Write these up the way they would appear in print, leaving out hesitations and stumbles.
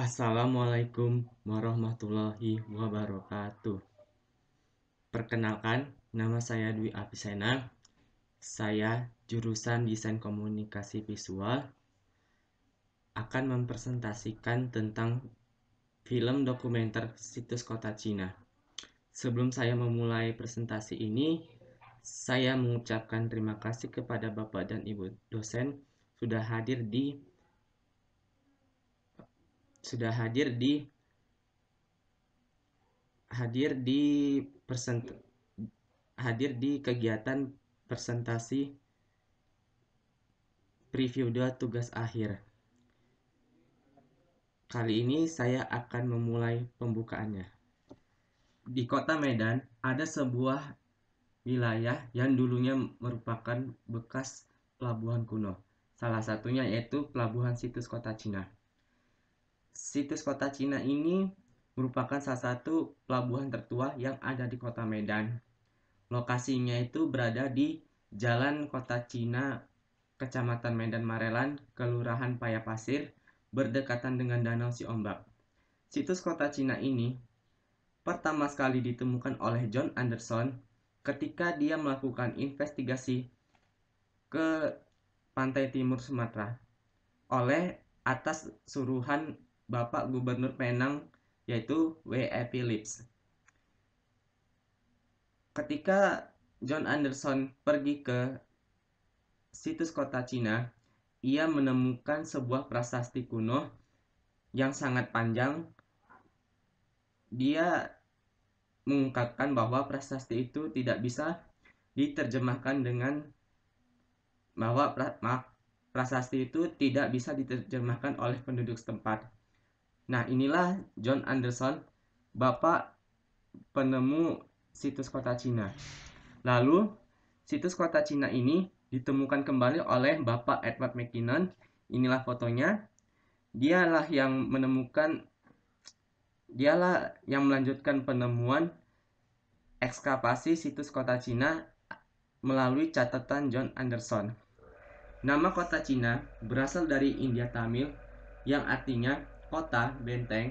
Assalamualaikum warahmatullahi wabarakatuh. Perkenalkan, nama saya Dwi Apisena. Saya jurusan Desain Komunikasi Visual akan mempresentasikan tentang film dokumenter Situs Kota Cina. Sebelum saya memulai presentasi ini, saya mengucapkan terima kasih kepada Bapak dan Ibu dosen sudah hadir di hadir di present hadir di kegiatan presentasi preview 2 tugas akhir. Kali ini saya akan memulai pembukaannya. Di Kota Medan ada sebuah wilayah yang dulunya merupakan bekas pelabuhan kuno. Salah satunya yaitu Pelabuhan Situs Kota Cina. Situs Kota Cina ini merupakan salah satu pelabuhan tertua yang ada di Kota Medan. Lokasinya itu berada di Jalan Kota Cina, Kecamatan Medan Marelan, Kelurahan Payapasir, berdekatan dengan Danau Siombak. Situs Kota Cina ini pertama sekali ditemukan oleh John Anderson ketika dia melakukan investigasi ke pantai timur Sumatera oleh atas suruhan Bapak Gubernur Penang yaitu W.E. Phillips. Ketika John Anderson pergi ke situs Kota Cina, ia menemukan sebuah prasasti kuno yang sangat panjang. Dia mengungkapkan bahwa prasasti itu tidak bisa diterjemahkan dengan prasasti itu tidak bisa diterjemahkan oleh penduduk setempat. Nah, inilah John Anderson, bapak penemu situs Kota Cina. Lalu, situs Kota Cina ini ditemukan kembali oleh Bapak Edward McKinnon. Inilah fotonya. Dialah yang melanjutkan penemuan ekskavasi situs Kota Cina melalui catatan John Anderson. Nama Kota Cina berasal dari India Tamil yang artinya kota, benteng,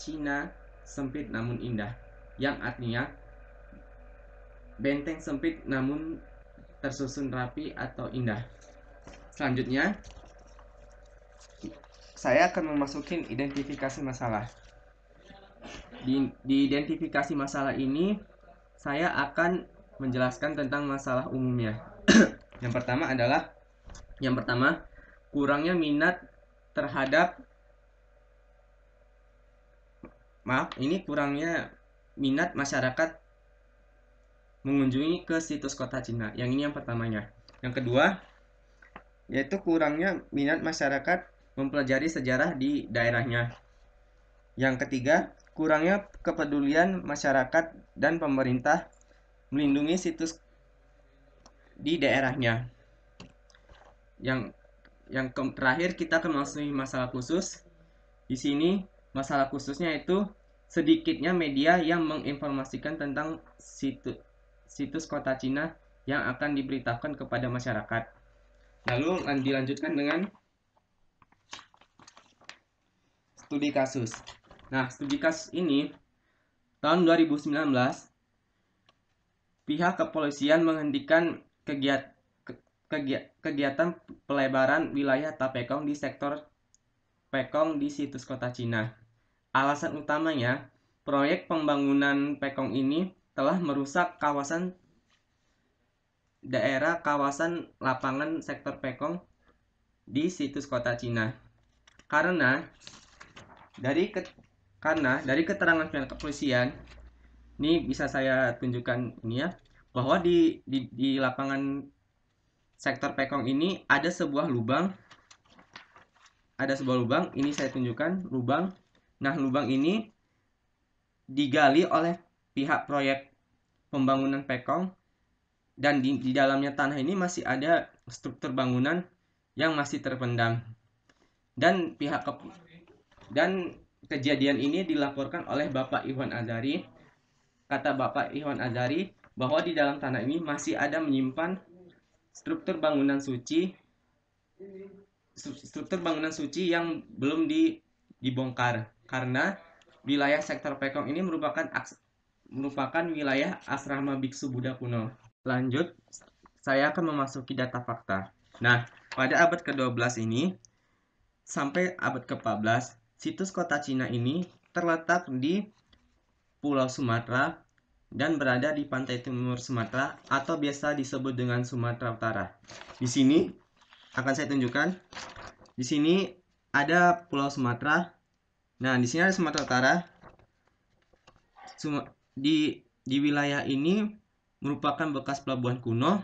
Cina, sempit namun indah, yang artinya benteng sempit namun tersusun rapi atau indah. Selanjutnya, saya akan memasuki identifikasi masalah. Di identifikasi masalah ini, saya akan menjelaskan tentang masalah umumnya. Yang pertama, kurangnya minat terhadap kurangnya minat masyarakat mengunjungi ke situs Kota Cina. Yang ini yang pertamanya. Yang kedua, yaitu kurangnya minat masyarakat mempelajari sejarah di daerahnya. Yang ketiga, kurangnya kepedulian masyarakat dan pemerintah melindungi situs di daerahnya. Yang terakhir, kita akan memasuki masalah khusus. Di sini masalah khususnya itu sedikitnya media yang menginformasikan tentang situs Kota Cina yang akan diberitakan kepada masyarakat. Lalu dilanjutkan dengan studi kasus. Nah, studi kasus ini tahun 2019 pihak kepolisian menghentikan kegiatan pelebaran wilayah Tapekong di sektor Pekong di situs Kota Cina. Alasan utamanya, proyek pembangunan Pekong ini telah merusak kawasan lapangan sektor Pekong di situs Kota Cina. Karena dari keterangan pihak kepolisian, ini bisa saya tunjukkan ini ya, bahwa di lapangan sektor Pekong ini ada sebuah lubang. Ini saya tunjukkan lubang. Nah, lubang ini digali oleh pihak proyek pembangunan Pekong, dan di dalamnya tanah ini masih ada struktur bangunan yang masih terpendam. Dan kejadian ini dilaporkan oleh Bapak Iwan Azari. Kata Bapak Iwan Azari bahwa di dalam tanah ini masih ada menyimpan struktur bangunan suci yang belum dibongkar karena wilayah sektor Pekong ini merupakan wilayah asrama biksu Buddha kuno. Lanjut, saya akan memasuki data fakta. Nah, pada abad ke-12 ini sampai abad ke-14, situs kota Cina ini terletak di Pulau Sumatera dan berada di pantai timur Sumatera atau biasa disebut dengan Sumatera Utara. Di sini akan saya tunjukkan. Di sini ada Pulau Sumatera. Nah, di sini ada Sumatera Utara. Di wilayah ini merupakan bekas pelabuhan kuno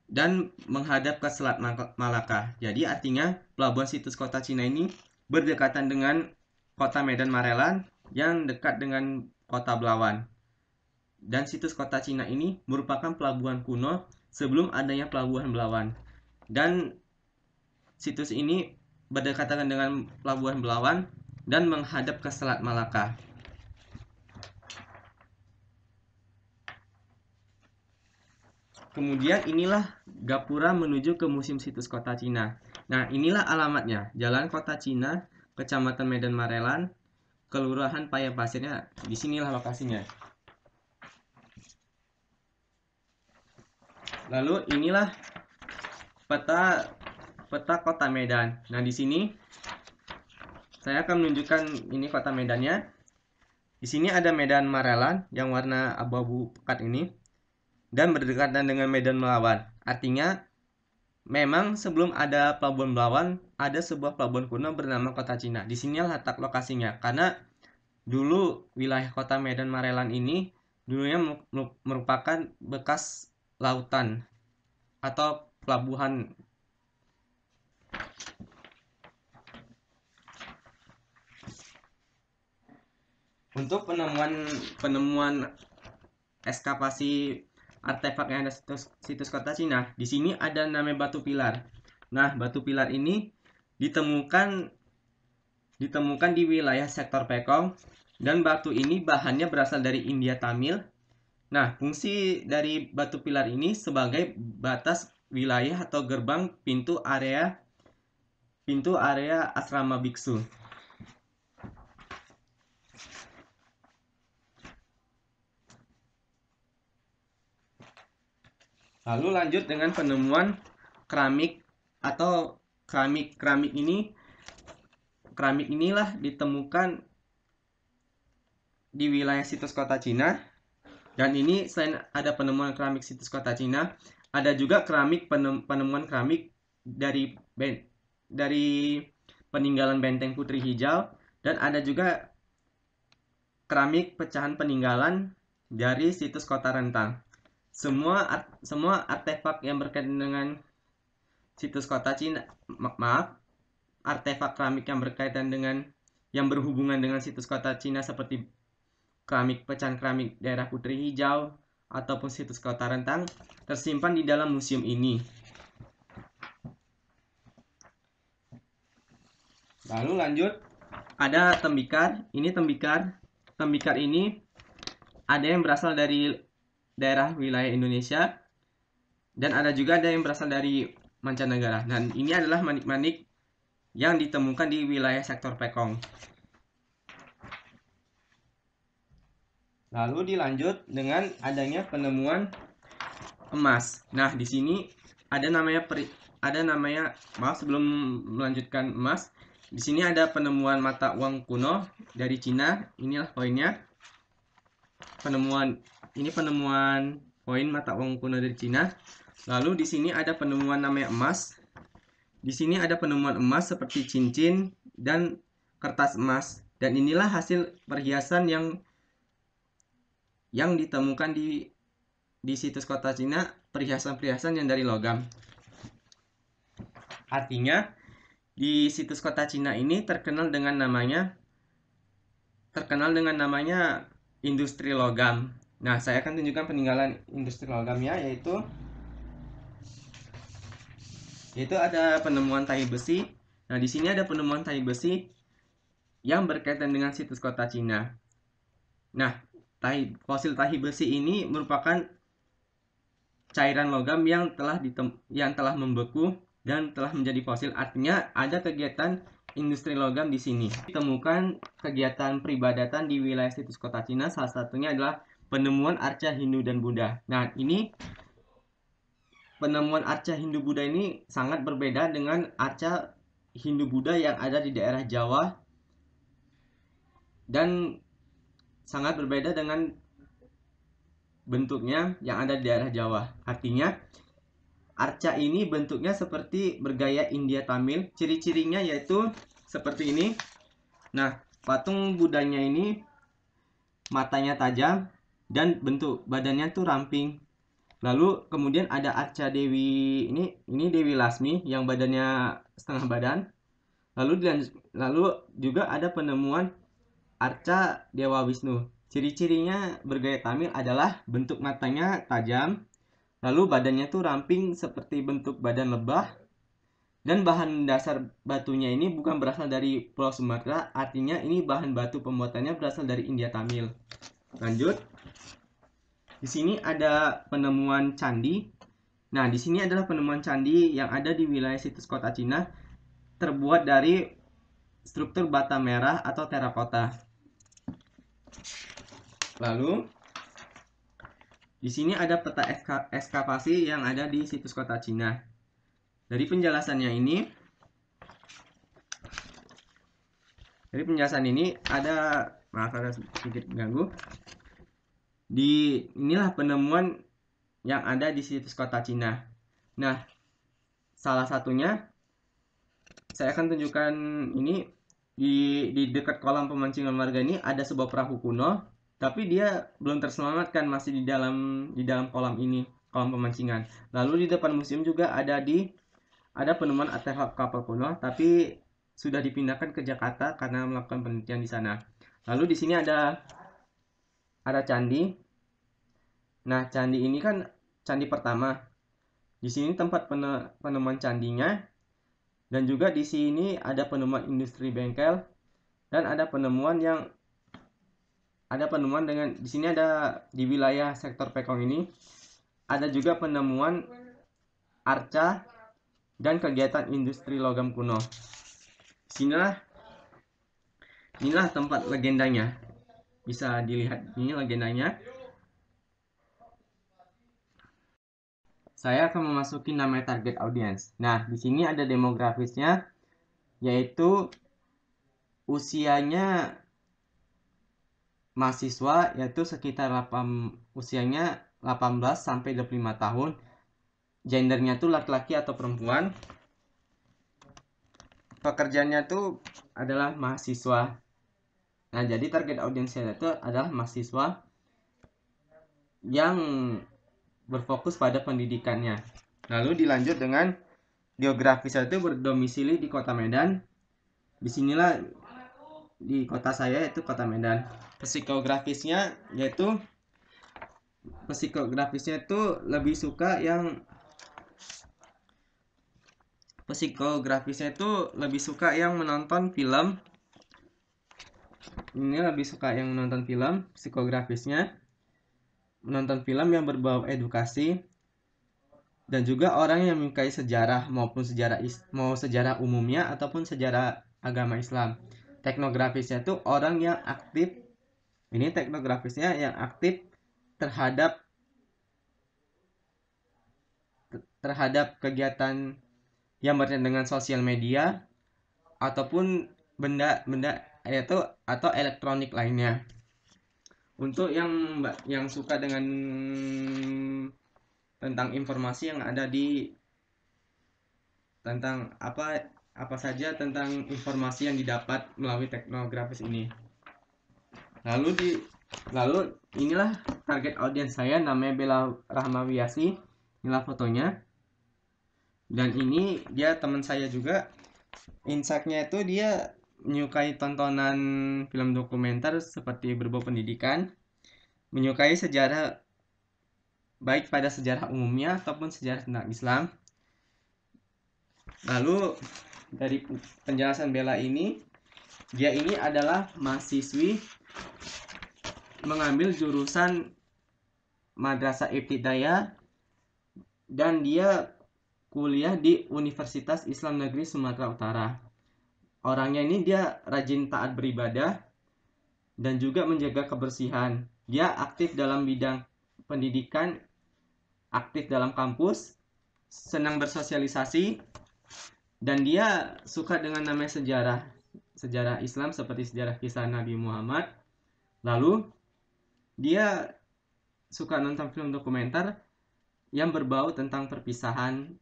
dan menghadap ke Selat Malaka. Jadi artinya pelabuhan situs kota Cina ini berdekatan dengan kota Medan Marelan yang dekat dengan kota Belawan. Dan situs kota Cina ini merupakan pelabuhan kuno sebelum adanya pelabuhan Belawan. Dan situs ini berdekatan dengan pelabuhan Belawan dan menghadap ke Selat Malaka. Kemudian inilah gapura menuju ke Museum Situs Kota Cina. Nah, inilah alamatnya. Jalan Kota Cina, Kecamatan Medan Marelan, Kelurahan Payapasirnya. Disinilah lokasinya. Lalu inilah peta Kota Medan. Nah, di sini saya akan menunjukkan ini Kota Medannya. Di sini ada Medan Marelan yang warna abu-abu pekat ini dan berdekatan dengan Medan Melawan. Artinya memang sebelum ada pelabuhan Belawan, ada sebuah pelabuhan kuno bernama Kota Cina. Di sini letak lokasinya, karena dulu wilayah Kota Medan Marelan ini dulunya merupakan bekas lautan atau pelabuhan. Untuk penemuan ekskavasi artefak yang ada situs kota Cina, di sini ada namanya batu pilar. Nah, batu pilar ini ditemukan di wilayah sektor Pekong dan batu ini bahannya berasal dari India Tamil. Nah, fungsi dari batu pilar ini sebagai batas wilayah atau gerbang pintu area asrama biksu. Lalu lanjut dengan penemuan keramik atau keramik inilah ditemukan di wilayah situs kota Cina. Dan ini selain ada penemuan keramik situs kota Cina, ada juga penemuan keramik dari peninggalan benteng Putri Hijau, dan ada juga keramik pecahan peninggalan dari situs kota Rentang. Semua artefak yang berkaitan dengan situs kota Cina, artefak keramik yang berkaitan dengan yang berhubungan dengan situs kota Cina seperti pecahan keramik daerah Putri Hijau ataupun situs kota Rentang tersimpan di dalam museum ini. Lalu lanjut, ada tembikar. Ini tembikar ini ada yang berasal dari daerah wilayah Indonesia dan ada yang berasal dari mancanegara. Dan ini adalah manik-manik yang ditemukan di wilayah sektor Pekong. Lalu dilanjut dengan adanya penemuan emas. Nah, di sini ada namanya maaf, sebelum melanjutkan emas, di sini ada penemuan mata uang kuno dari Cina. Inilah poinnya. Penemuan poin mata uang kuno dari Cina. Lalu di sini ada penemuan namanya emas. Di sini ada penemuan emas seperti cincin dan kertas emas. Dan inilah hasil perhiasan yang ditemukan di situs kota Cina, perhiasan-perhiasan yang dari logam. Artinya di situs kota Cina ini terkenal dengan namanya industri logam. Nah, saya akan tunjukkan peninggalan industri logamnya, yaitu ada penemuan tahi besi. Nah, di sini ada penemuan tahi besi yang berkaitan dengan situs kota Cina. Nah, fosil tahi besi ini merupakan cairan logam yang telah membeku dan telah menjadi fosil. Artinya ada kegiatan industri logam di sini. Ditemukan kegiatan peribadatan di wilayah situs kota Cina, salah satunya adalah penemuan arca Hindu dan Buddha. Nah, ini penemuan arca Hindu Buddha ini sangat berbeda dengan arca Hindu Buddha yang ada di daerah Jawa, dan sangat berbeda dengan bentuknya yang ada di daerah Jawa. Artinya arca ini bentuknya seperti bergaya India Tamil. Ciri-cirinya yaitu seperti ini. Nah, patung Budanya ini matanya tajam dan bentuk badannya tuh ramping. Lalu kemudian ada arca Dewi ini Dewi Lasmi yang badannya setengah badan. Lalu juga ada penemuan arca Dewa Wisnu. Ciri-cirinya bergaya Tamil adalah bentuk matanya tajam, lalu badannya tuh ramping seperti bentuk badan lebah, dan bahan dasar batunya ini bukan berasal dari Pulau Sumatera, artinya ini bahan batu pembuatannya berasal dari India Tamil. Lanjut. Di sini ada penemuan candi. Nah, di sini adalah penemuan candi yang ada di wilayah situs kota Cina, terbuat dari struktur bata merah atau terakota. Lalu di sini ada peta ekskavasi yang ada di situs kota Cina. Dari penjelasan ini ada, maaf ada sedikit ganggu. Inilah penemuan yang ada di situs kota Cina. Nah, salah satunya saya akan tunjukkan ini di dekat kolam pemancingan warga ini ada sebuah perahu kuno, tapi dia belum terselamatkan, masih di dalam kolam ini, kolam pemancingan. Lalu di depan museum juga ada penemuan artefak kapal kuno, tapi sudah dipindahkan ke Jakarta karena melakukan penelitian di sana. Lalu di sini ada candi. Nah, candi ini kan candi pertama. Di sini tempat penemuan candinya, dan juga di sini ada penemuan industri bengkel, dan ada penemuan dengan di sini ada di wilayah sektor Pekong ini ada juga penemuan arca dan kegiatan industri logam kuno. Inilah tempat legendanya. Bisa dilihat ini legendanya. Saya akan memasuki namanya target audience. Nah, di sini ada demografisnya, yaitu usianya mahasiswa yaitu sekitar usianya 18 sampai 25 tahun. Gendernya tuh laki-laki atau perempuan. Pekerjaannya tuh adalah mahasiswa. Nah, jadi target audiensnya itu adalah mahasiswa yang berfokus pada pendidikannya. Lalu dilanjut dengan geografisnya itu berdomisili di Kota Medan. Disinilah di kota saya yaitu Kota Medan. Psikografisnya itu lebih suka yang menonton film. Ini lebih suka yang menonton film. Psikografisnya menonton film yang berbau edukasi, dan juga orang yang menyukai sejarah, maupun sejarah umumnya ataupun sejarah agama Islam. Teknografisnya itu orang yang aktif. Ini teknografisnya yang aktif terhadap kegiatan yang berkaitan dengan sosial media ataupun benda-benda atau elektronik lainnya. Untuk yang suka dengan tentang informasi yang ada tentang apa saja tentang informasi yang didapat melalui teknografis ini. Lalu inilah target audiens saya, namanya Bella Rahmawiasi. Inilah fotonya. Dan ini dia teman saya juga. Insight-nya itu dia menyukai tontonan film dokumenter seperti berbau pendidikan, menyukai sejarah, baik pada sejarah umumnya ataupun sejarah tentang Islam. Lalu dari penjelasan Bella ini, dia ini adalah mahasiswi mengambil jurusan Madrasah Ibtidaiyah, dan dia kuliah di Universitas Islam Negeri Sumatera Utara. Orangnya ini dia rajin taat beribadah dan juga menjaga kebersihan. Dia aktif dalam bidang pendidikan, aktif dalam kampus, senang bersosialisasi, dan dia suka dengan namanya sejarah Islam seperti sejarah kisah Nabi Muhammad. Lalu dia suka nonton film dokumenter yang berbau tentang perpisahan,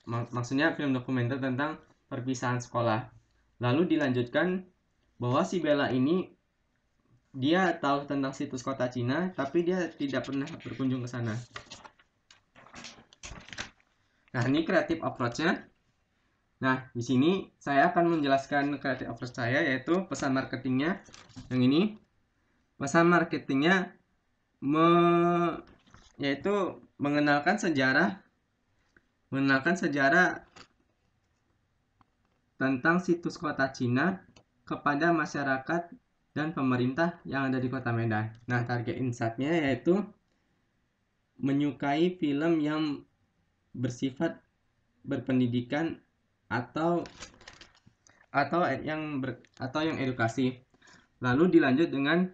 maksudnya film dokumenter tentang perpisahan sekolah. Lalu dilanjutkan bahwa si Bella ini dia tahu tentang situs kota Cina, tapi dia tidak pernah berkunjung ke sana. Nah, ini creative approach-nya. Nah, di sini saya akan menjelaskan creative approach saya, yaitu pesan marketingnya. Yang ini, pesan marketingnya yaitu mengenalkan sejarah tentang situs kota Cina kepada masyarakat dan pemerintah yang ada di kota Medan. Nah, target insight-nya yaitu menyukai film yang bersifat berpendidikan atau yang edukasi. Lalu dilanjut dengan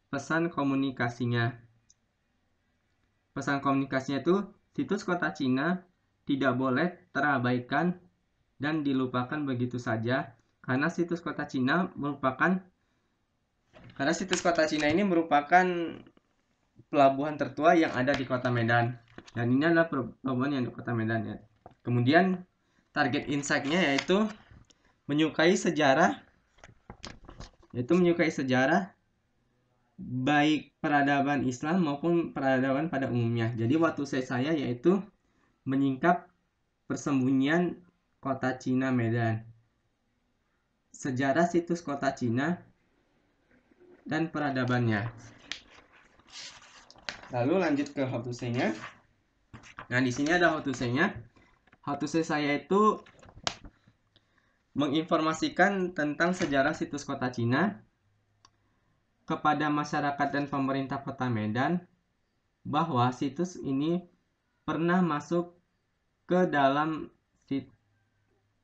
pesan komunikasinya. Pesan komunikasinya itu situs kota Cina tidak boleh terabaikan dan dilupakan begitu saja karena situs kota Cina ini merupakan pelabuhan tertua yang ada di kota Medan, dan ini adalah pelabuhan yang di kota Medan ya. Kemudian target insight-nya yaitu menyukai sejarah baik peradaban Islam maupun peradaban pada umumnya. Jadi waktu saya yaitu menyingkap persembunyian kota Cina Medan, sejarah situs kota Cina, dan peradabannya. Lalu lanjut ke how to say-nya. Nah, di sini ada how to say-nya. How to say saya itu menginformasikan tentang sejarah situs kota Cina kepada masyarakat dan pemerintah kota Medan bahwa situs ini pernah masuk ke dalam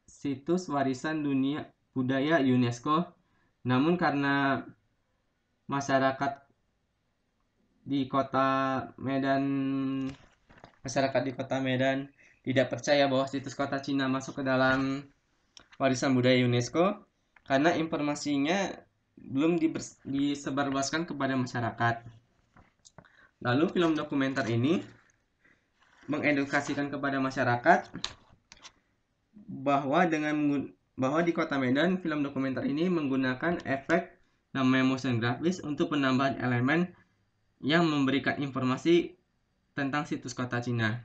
situs warisan dunia budaya UNESCO, namun karena masyarakat di kota Medan tidak percaya bahwa situs kota Cina masuk ke dalam warisan budaya UNESCO karena informasinya belum disebarluaskan kepada masyarakat. Lalu film dokumenter ini mengedukasikan kepada masyarakat bahwa di kota Medan film dokumenter ini menggunakan efek namanya motion graphics untuk penambahan elemen yang memberikan informasi tentang situs kota Cina.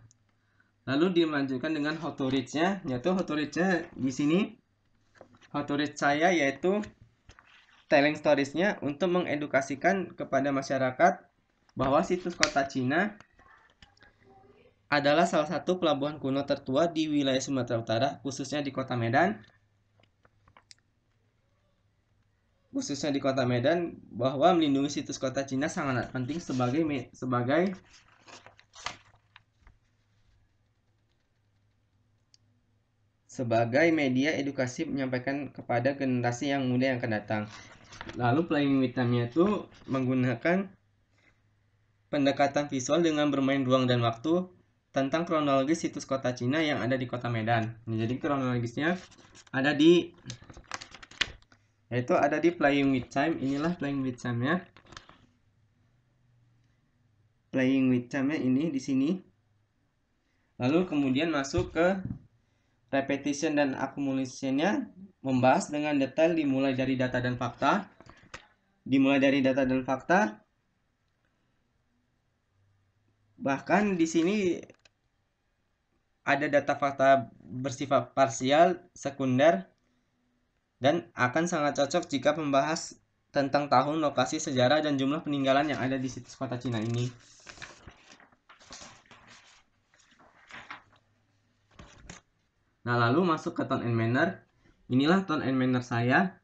Lalu dilanjutkan dengan how to reach-nya, yaitu how to reach-nya di sini. How to reach saya yaitu telling stories-nya untuk mengedukasikan kepada masyarakat bahwa situs kota Cina adalah salah satu pelabuhan kuno tertua di wilayah Sumatera Utara, khususnya di kota Medan. Bahwa melindungi situs kota Cina sangat penting sebagai media edukasi menyampaikan kepada generasi yang muda yang akan datang. Lalu playing with time-nya itu menggunakan pendekatan visual dengan bermain ruang dan waktu tentang kronologis situs kota Cina yang ada di kota Medan. Jadi kronologisnya ada di playing with time. Inilah playing with time-nya. Playing with time-nya ini di sini. Lalu kemudian masuk ke repetition dan accumulation-nya, membahas dengan detail dimulai dari data dan fakta. Bahkan di sini ada data fakta bersifat parsial, sekunder, dan akan sangat cocok jika membahas tentang tahun, lokasi, sejarah, dan jumlah peninggalan yang ada di situs kota Cina ini. Nah, lalu masuk ke tone and manner. Inilah tone and manner saya,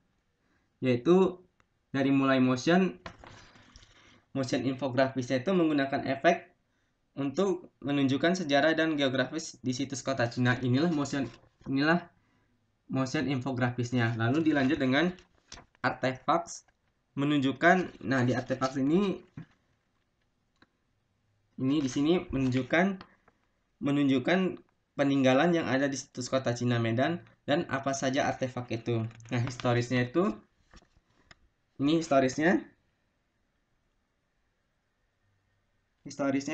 yaitu dari mulai motion infografisnya itu menggunakan efek untuk menunjukkan sejarah dan geografis di situs kota Cina. Inilah motion infografisnya. Lalu dilanjut dengan artefaks menunjukkan. Nah, di artefaks ini di sini menunjukkan peninggalan yang ada di situs kota Cina Medan dan apa saja artefak itu. Nah, historisnya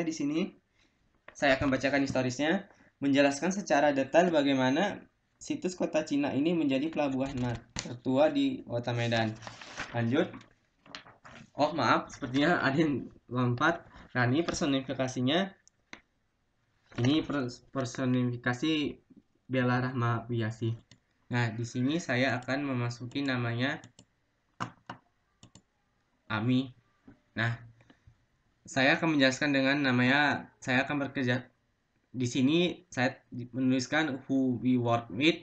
di sini saya akan bacakan historisnya, menjelaskan secara detail bagaimana situs kota Cina ini menjadi pelabuhan tertua di kota Medan. Lanjut. Oh, maaf, sepertinya ada yang lompat. Nah, ini personifikasinya. Ini personifikasi Bella Rahmawiasih. Nah, di sini saya akan memasuki namanya Ami. Nah, saya akan menjelaskan dengan namanya. Saya akan bekerja di sini. Saya menuliskan who we work with,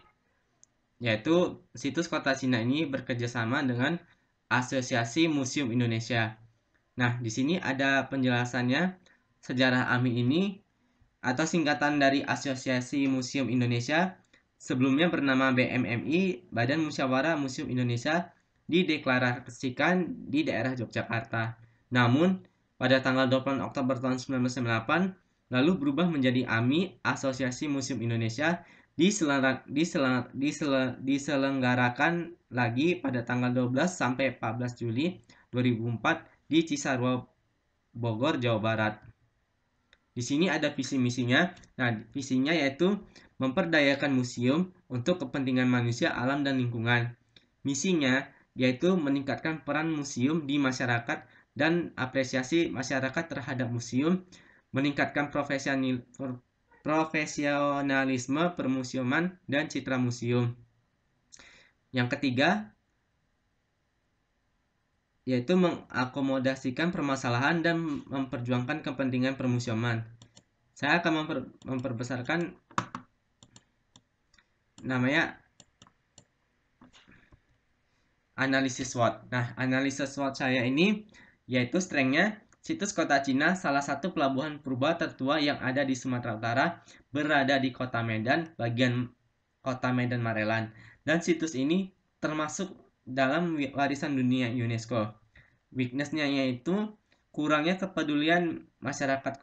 yaitu situs kota Cina ini bekerja sama dengan Asosiasi Museum Indonesia. Nah, di sini ada penjelasannya. Sejarah AMI ini atau singkatan dari Asosiasi Museum Indonesia, sebelumnya bernama BMMI, Badan Musyawarah Museum Indonesia, dideklarasikan di daerah Yogyakarta. Namun, pada tanggal 28 Oktober tahun 1998, lalu berubah menjadi AMI, Asosiasi Museum Indonesia, diselenggarakan lagi pada tanggal 12 sampai 14 Juli 2004 di Cisarua, Bogor, Jawa Barat. Di sini ada visi misinya. Nah, visinya yaitu memperdayakan museum untuk kepentingan manusia, alam, dan lingkungan. Misinya yaitu meningkatkan peran museum di masyarakat dan apresiasi masyarakat terhadap museum, meningkatkan profesionalisme permuseuman dan citra museum. Yang ketiga yaitu mengakomodasikan permasalahan dan memperjuangkan kepentingan permuseuman. Saya akan memperbesarkan namanya analisis SWOT. Nah, analisis SWOT saya ini yaitu strength-nya situs kota Cina, salah satu pelabuhan purba tertua yang ada di Sumatera Utara, berada di kota Medan, bagian kota Medan Marelan. Dan situs ini termasuk dalam warisan dunia UNESCO. Weakness-nya yaitu kurangnya kepedulian masyarakat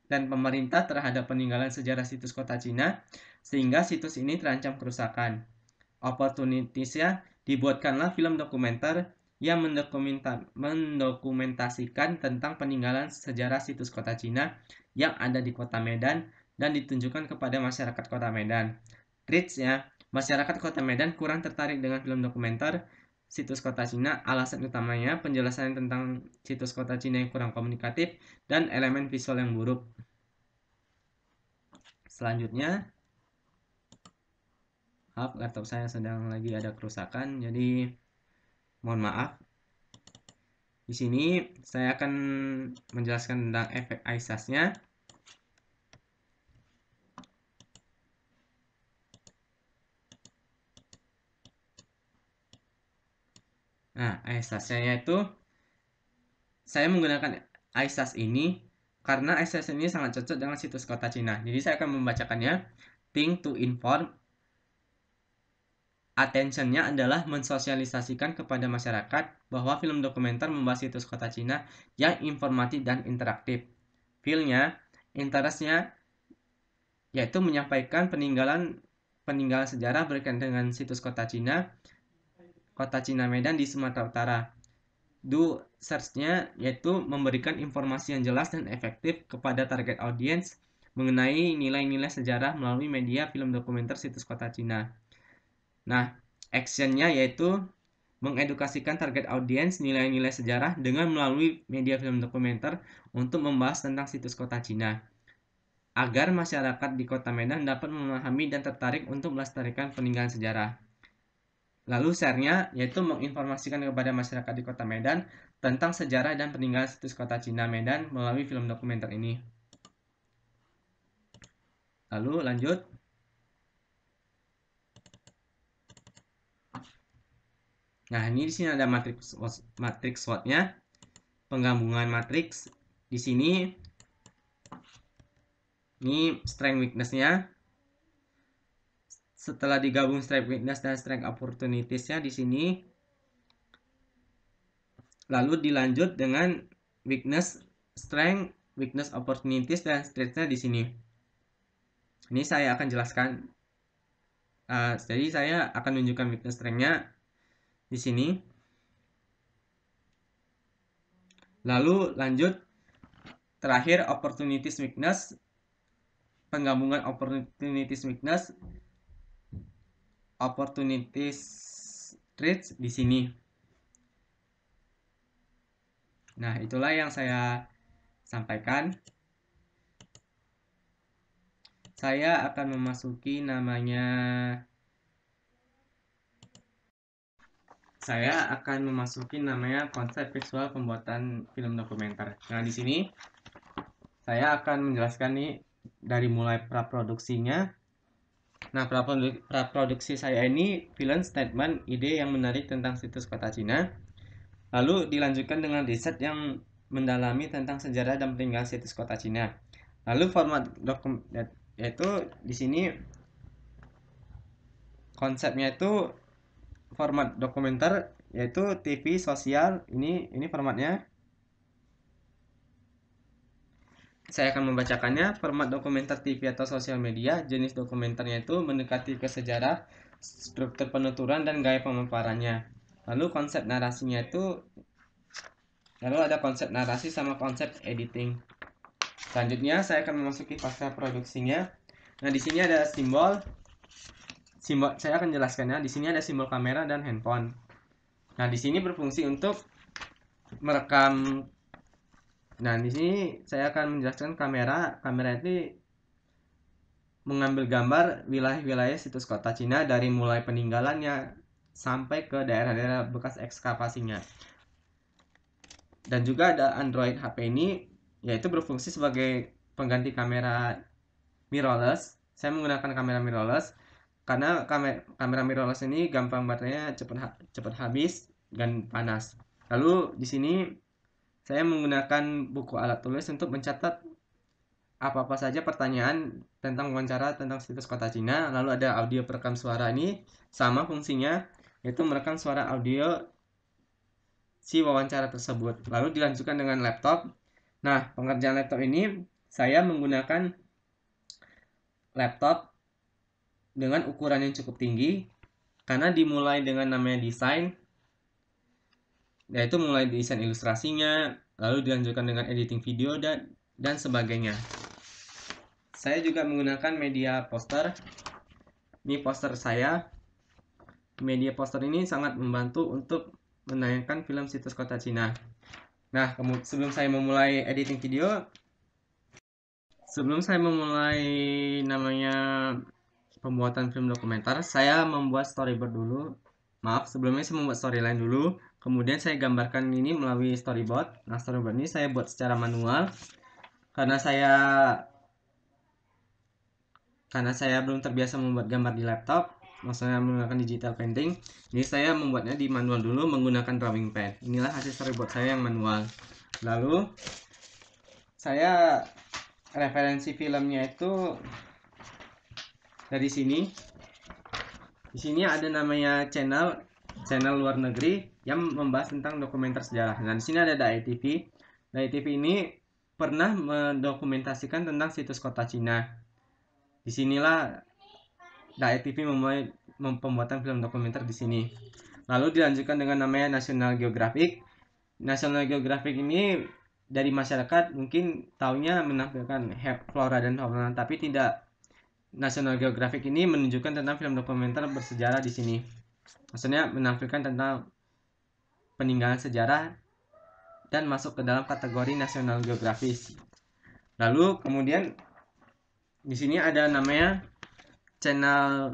dan pemerintah terhadap peninggalan sejarah situs kota Cina, sehingga situs ini terancam kerusakan. Opportunities-nya, dibuatkanlah film dokumenter yang mendokumentasikan tentang peninggalan sejarah situs kota Cina yang ada di kota Medan dan ditunjukkan kepada masyarakat kota Medan. Traits-nya, masyarakat kota Medan kurang tertarik dengan film dokumenter situs kota Cina. Alasan utamanya penjelasan tentang situs kota Cina yang kurang komunikatif dan elemen visual yang buruk. Selanjutnya, maaf, laptop saya sedang lagi ada kerusakan, jadi mohon maaf. Di sini saya akan menjelaskan tentang efek Aisas-nya. Nah, Aisas-nya yaitu saya menggunakan Aisas ini karena Aisas ini sangat cocok dengan situs kota Cina. Jadi saya akan membacakannya. Think to inform. Attention-nya adalah mensosialisasikan kepada masyarakat bahwa film dokumenter membahas situs kota Cina yang informatif dan interaktif. Feel-nya, interest-nya yaitu menyampaikan peninggalan sejarah berkaitan dengan situs kota Cina Medan di Sumatera Utara. Do search-nya yaitu memberikan informasi yang jelas dan efektif kepada target audience mengenai nilai-nilai sejarah melalui media film dokumenter situs kota Cina. Nah, action-nya yaitu mengedukasikan target audience nilai-nilai sejarah dengan melalui media film dokumenter untuk membahas tentang situs kota Cina, agar masyarakat di kota Medan dapat memahami dan tertarik untuk melestarikan peninggalan sejarah. Lalu share-nya yaitu menginformasikan kepada masyarakat di kota Medan tentang sejarah dan peninggalan situs kota Cina Medan melalui film dokumenter ini. Lalu lanjut. Nah, ini di sini ada matriks SWOT-nya, penggabungan matriks Di sini ini strength weakness-nya. Setelah digabung strength weakness dan strength opportunities-nya di sini, lalu dilanjut dengan weakness, strength, weakness opportunities dan strength-nya di sini. Ini saya akan jelaskan. Jadi saya akan menunjukkan weakness strength-nya di sini. Lalu lanjut terakhir opportunities weakness, penggabungan opportunities weakness, opportunities traits di sini. Nah, itulah yang saya sampaikan. Saya akan memasuki namanya konsep visual pembuatan film dokumenter. Nah, di sini saya akan menjelaskan nih dari mulai praproduksinya. Nah, praproduksi saya ini film statement ide yang menarik tentang situs kota Cina. Lalu dilanjutkan dengan riset yang mendalami tentang sejarah dan peninggalan situs kota Cina. Lalu format dokumen yaitu di sini konsepnya itu format dokumenter yaitu TV sosial. Ini formatnya. Saya akan membacakannya. Format dokumenter TV atau sosial media, jenis dokumenternya itu mendekati ke sejarah, struktur penuturan dan gaya pemaparannya. Lalu konsep narasinya itu, lalu ada konsep narasi sama konsep editing. Selanjutnya saya akan memasuki fase produksinya. Nah, di sini ada simbol. Saya akan jelaskannya. Di sini ada simbol kamera dan handphone. Nah, di sini berfungsi untuk merekam. Nah, di sini saya akan menjelaskan kamera. Kamera itu mengambil gambar wilayah-wilayah situs kota Cina dari mulai peninggalannya sampai ke daerah-daerah bekas ekskavasinya. Dan juga ada Android HP ini, yaitu berfungsi sebagai pengganti kamera mirrorless. Saya menggunakan kamera mirrorless karena kamera mirrorless ini gampang baterainya cepat habis dan panas. Lalu di sini saya menggunakan buku alat tulis untuk mencatat apa-apa saja pertanyaan tentang wawancara tentang situs kota Cina. Lalu ada audio perekam suara, ini sama fungsinya, yaitu merekam suara audio si wawancara tersebut. Lalu dilanjutkan dengan laptop. Nah, pengerjaan laptop ini saya menggunakan laptop dengan ukuran yang cukup tinggi karena dimulai dengan namanya desain, yaitu mulai desain ilustrasinya, lalu dilanjutkan dengan editing video dan sebagainya. Saya juga menggunakan media poster. Ini poster saya. Media poster ini sangat membantu untuk menayangkan film situs kota Cina. Nah, sebelum saya memulai editing video, sebelum saya memulai namanya pembuatan film dokumenter, saya membuat storyboard dulu. Maaf, sebelumnya saya membuat storyline dulu. Kemudian saya gambarkan ini melalui storyboard. Nah, storyboard ini saya buat secara manual karena saya belum terbiasa membuat gambar di laptop, maksudnya menggunakan digital painting. Jadi saya membuatnya di manual dulu menggunakan drawing pad. Inilah hasil storyboard saya yang manual. Lalu saya referensi filmnya itu dari sini. Di sini ada namanya channel luar negeri yang membahas tentang dokumenter sejarah. Nah, di sini ada Dai TV. Dai TV ini pernah mendokumentasikan tentang situs kota Cina. Disinilah Dai TV memulai pembuatan film dokumenter di sini. Lalu dilanjutkan dengan namanya National Geographic. National Geographic ini dari masyarakat mungkin taunya menampilkan flora dan fauna, tapi tidak. National Geographic ini menunjukkan tentang film dokumenter bersejarah di sini. Maksudnya menampilkan tentang peninggalan sejarah dan masuk ke dalam kategori National Geographic. Lalu kemudian di sini ada namanya channel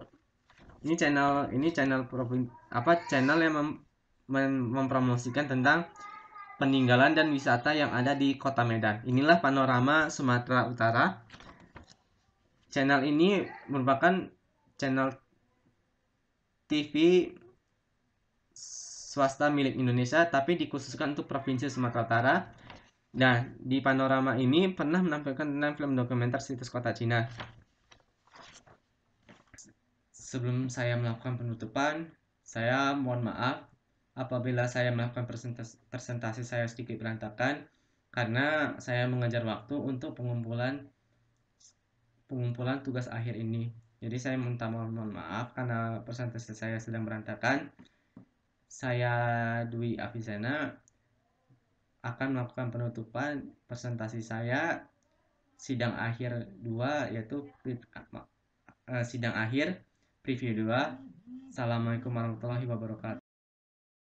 yang mempromosikan tentang peninggalan dan wisata yang ada di Kota Medan. Inilah panorama Sumatera Utara. Channel ini merupakan channel TV swasta milik Indonesia, tapi dikhususkan untuk Provinsi Sumatera Utara. Nah, di panorama ini pernah menampilkan tentang film dokumenter situs kota Cina. Sebelum saya melakukan penutupan, saya mohon maaf apabila saya melakukan presentasi saya sedikit berantakan karena saya mengejar waktu untuk pengumpulan tugas akhir ini. Jadi saya mohon maaf karena presentasi saya sedang berantakan. Saya Dwi Afizana akan melakukan penutupan presentasi saya sidang akhir 2, yaitu sidang akhir preview 2. Assalamualaikum warahmatullahi wabarakatuh.